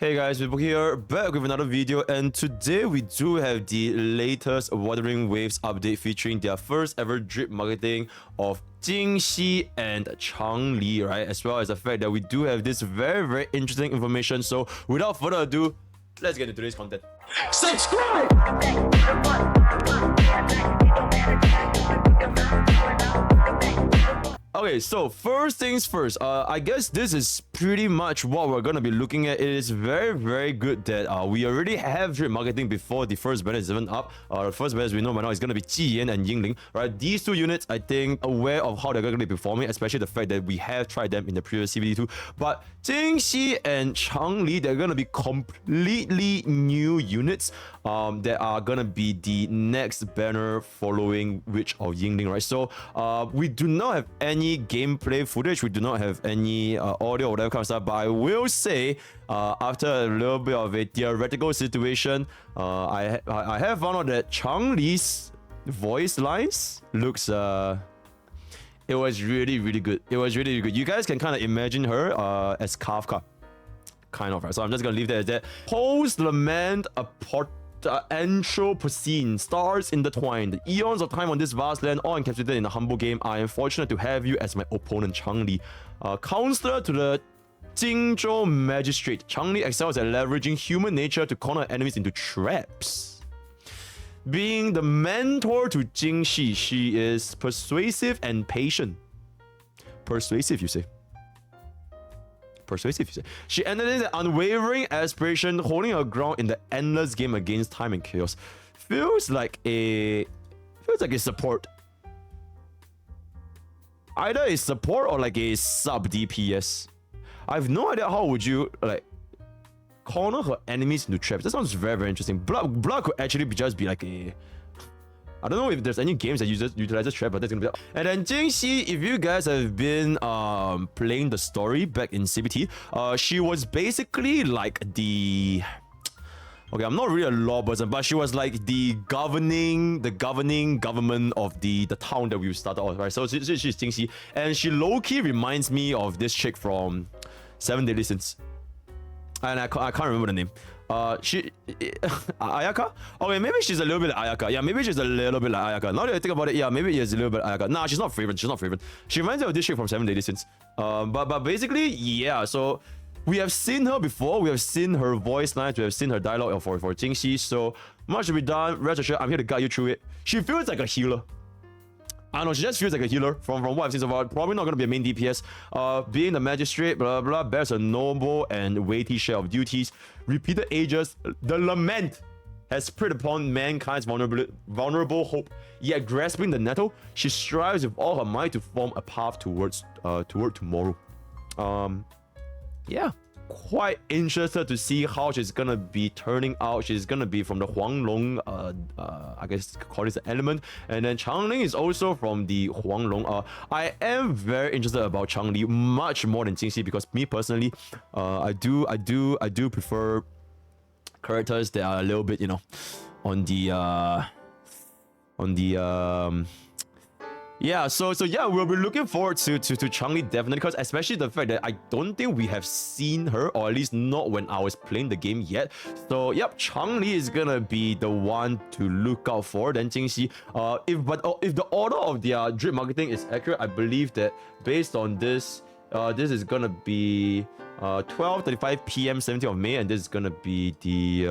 Hey guys, MrPokke here, back with another video, and today we do have the latest Wuthering Waves update featuring their first ever drip marketing of Jinhsi and Changli, right? As well as the fact that we do have this very interesting information. So without further ado, let's get into today's content. Subscribe! Okay, so first things first, I guess this is pretty much what we're gonna be looking at. It is very good that we already have drip marketing before the first banner is even up. The first banner, as we know by now, is gonna be Jiyan and Yingling, right? These two units, I think, aware of how they're gonna be performing, especially the fact that we have tried them in the previous CBD2. But Jinhsi and Changli, they're gonna be completely new units that are gonna be the next banner following which of Yingling, right? So we do not have any gameplay footage, we do not have any audio or whatever kind of stuff, but I will say after a little bit of a theoretical situation, I have found out that Changli's voice lines looks it was really good. It was really good. You guys can kind of imagine her as Kafka, kind of, right? So I'm just gonna leave that as that. Post lament a Anthropocene, stars intertwined, eons of time on this vast land, all encapsulated in a humble game. I am fortunate to have you as my opponent, Changli. Counselor to the Jingzhou Magistrate, Changli excels at leveraging human nature to corner enemies into traps. Being the mentor to Jinhsi, she is persuasive and patient. Persuasive, you say? Persuasive, you say. She ended an unwavering aspiration, holding her ground in the endless game against time and chaos. Feels like a support. Either a support or like a sub DPS. I have no idea how would you like corner her enemies into traps. That sounds very interesting. Blood could actually just be like a, I don't know if there's any games that utilizes trap, but that's gonna be. And then Jinhsi, if you guys have been playing the story back in CBT, she was basically like the, okay, I'm not really a law person, but she was like the governing government of the town that we started off, right? So she's Jinhsi, and she low-key reminds me of this chick from 7 Deadly Sins, and I can't remember the name. She Ayaka? Okay, maybe she's a little bit like Ayaka. Yeah, maybe she's a little bit like Ayaka. Now that I think about it, yeah, maybe it's a little bit Ayaka. Nah, she's not Fraven. She's not Fraven. She reminds me of this chick from 7 Deadly Sins. But basically, yeah. So we have seen her before. We have seen her voice lines. We have seen her dialogue for Jinhsi. So much to be done. Rest assured, I'm here to guide you through it. She feels like a healer. I don't know, she just feels like a healer from what I've seen so far. Probably not going to be a main DPS. Being the magistrate, blah blah, bears a noble and weighty share of duties. Repeated ages, the lament has spread upon mankind's vulnerable hope. Yet grasping the nettle, she strives with all her might to form a path toward tomorrow. Yeah. Quite interested to see how she's gonna be turning out. She's gonna be from the Huanglong, I guess call it the element, and then Changling is also from the Huanglong. I am very interested about Changli much more than Jinhsi because me personally, I do prefer characters that are a little bit, you know, on the yeah, so yeah, we'll be looking forward to Changli definitely, because especially the fact that I don't think we have seen her, or at least not when I was playing the game yet. So yep, Changli is gonna be the one to look out for. Then Jinhsi, if the order of their drip marketing is accurate, I believe that based on this, this is gonna be 12:35 p.m. 17th of May, and this is gonna be the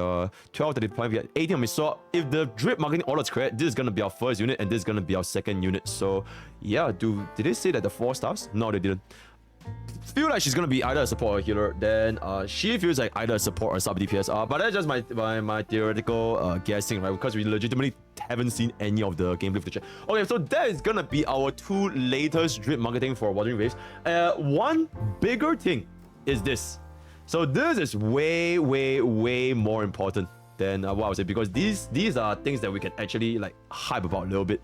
12:35 p.m. 18th of May. So if the drip marketing order is correct, this is gonna be our first unit, and this is gonna be our second unit. So yeah, did they say that the 4 stars? No, they didn't. Feel like she's gonna be either a support or a healer. Then she feels like either a support or a sub DPS. But that's just my theoretical guessing, right? Because we legitimately haven't seen any of the gameplay footage. Okay, so that is gonna be our 2 latest drip marketing for Wuthering Waves. One bigger thing is this. So this is way more important than what I would say, because these are things that we can actually like hype about a little bit.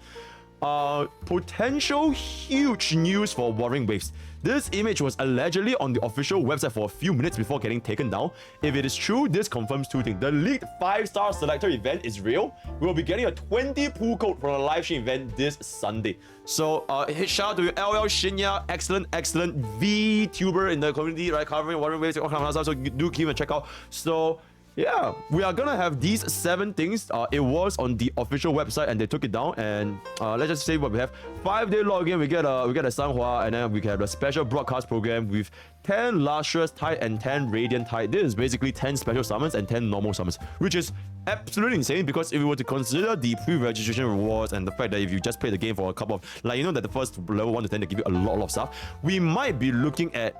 potential huge news for Wuthering Waves. This image was allegedly on the official website for a few minutes before getting taken down. If it is true, this confirms two things. The leaked 5-star selector event is real. We'll be getting a 20 pool code from a live stream event this Sunday. So shout out to LL Shinya, excellent VTuber in the community, right? Covering Wuthering Waves, all kind of stuff. So do keep and check out. So yeah, we are gonna have these 7 things. It was on the official website and they took it down. And let's just say what we have: 5-day login. We get a Sanhua, and then we have a special broadcast program with 10 lustrous tide and 10 radiant tide. This is basically 10 special summons and 10 normal summons, which is absolutely insane. Because if we were to consider the pre-registration rewards and the fact that if you just play the game for a couple of, like, you know, that the first level 1 to 10 they give you a lot of stuff, we might be looking at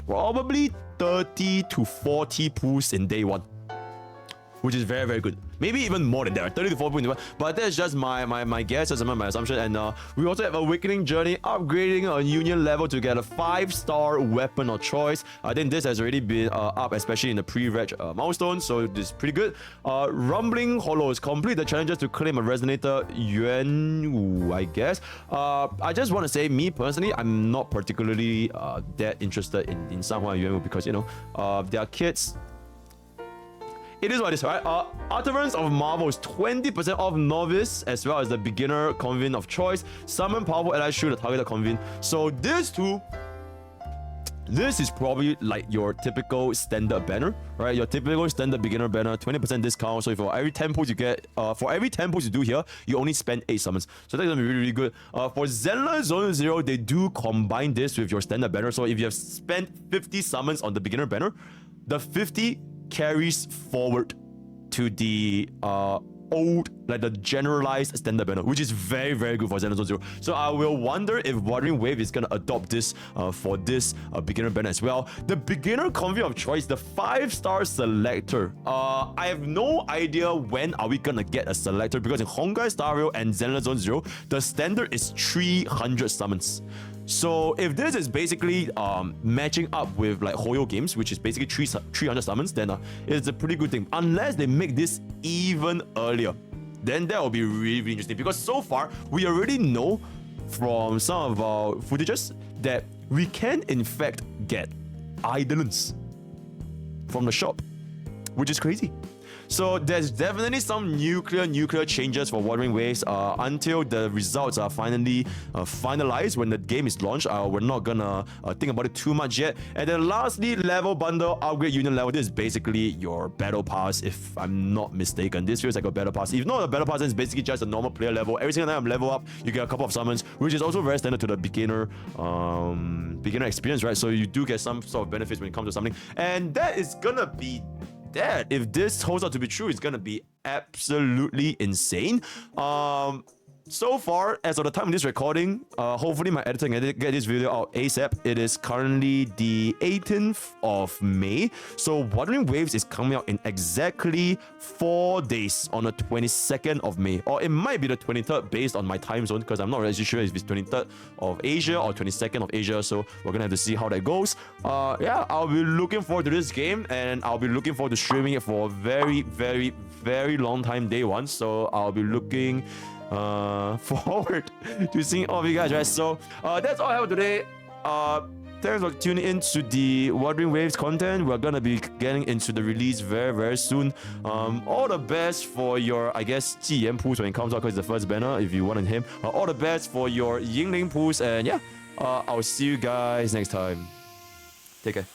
probably 30 to 40 pools in day 1, which is very good. Maybe even more than that, 30 to 40 pools. But that's just my guess, that's my assumption. And we also have Awakening Journey, upgrading a union level to get a 5-star weapon of choice. I think this has already been up, especially in the pre-reg milestone, so this is pretty good. Rumbling Hollows, complete the challenges to claim a resonator Yuan, I guess. I just want to say, me personally, I'm not particularly that interested in Sanhua Yuan, because, you know, they are kids. It is what it is, right? Utterance of Marvels, 20% off Novice as well as the beginner convene of choice. Summon powerful allies through the targeted convene. So this is probably like your typical standard banner, right? Your typical standard beginner banner, 20% discount. So for every 10 pulls you get, for every 10 pulls you do here, you only spend 8 summons. So that's gonna be really good. For Zenless Zone 0, they do combine this with your standard banner. So if you have spent 50 summons on the beginner banner, the 50 carries forward to the old, like the generalized standard banner, which is very good for Zenless Zone 0. So I will wonder if Wuthering Wave is gonna adopt this for this beginner banner as well. The beginner convey of choice, the 5-star selector. I have no idea when are we gonna get a selector, because in Honkai Star Rail and Zenless Zone 0, the standard is 300 summons. So if this is basically matching up with like Hoyo games, which is basically 300 summons, then it's a pretty good thing. Unless they make this even earlier, then that will be really interesting. Because so far, we already know from some of our footages that we can in fact get Eidolons from the shop, which is crazy. So there's definitely some nuclear changes for Wuthering Waves until the results are finally finalized when the game is launched. We're not gonna think about it too much yet. And then lastly, level bundle, upgrade union level. This is basically your battle pass, if I'm not mistaken. This feels like a battle pass. If not a battle pass, then it's basically just a normal player level. Every single time I level up, you get a couple of summons, which is also very standard to the beginner experience, right? So you do get some sort of benefits when it comes to something. And that is gonna be that. If this holds out to be true, it's gonna be absolutely insane. So far, as of the time of this recording, hopefully my editor can get this video out ASAP. It is currently the 18th of May. So Wuthering Waves is coming out in exactly 4 days on the 22nd of May. Or it might be the 23rd based on my time zone, because I'm not really sure if it's 23rd of Asia or 22nd of Asia. So we're gonna have to see how that goes. Yeah, I'll be looking forward to this game, and I'll be looking forward to streaming it for a very long time, day 1. So I'll be looking forward to seeing all of you guys, right? So that's all I have today. Thanks for tuning in to the Wuthering Waves content. We're gonna be getting into the release very soon. All the best for your, I guess, Jiyan pools when it comes out, because it's the first banner if you wanted him. All the best for your Yingling pools, and yeah, I'll see you guys next time. Take care.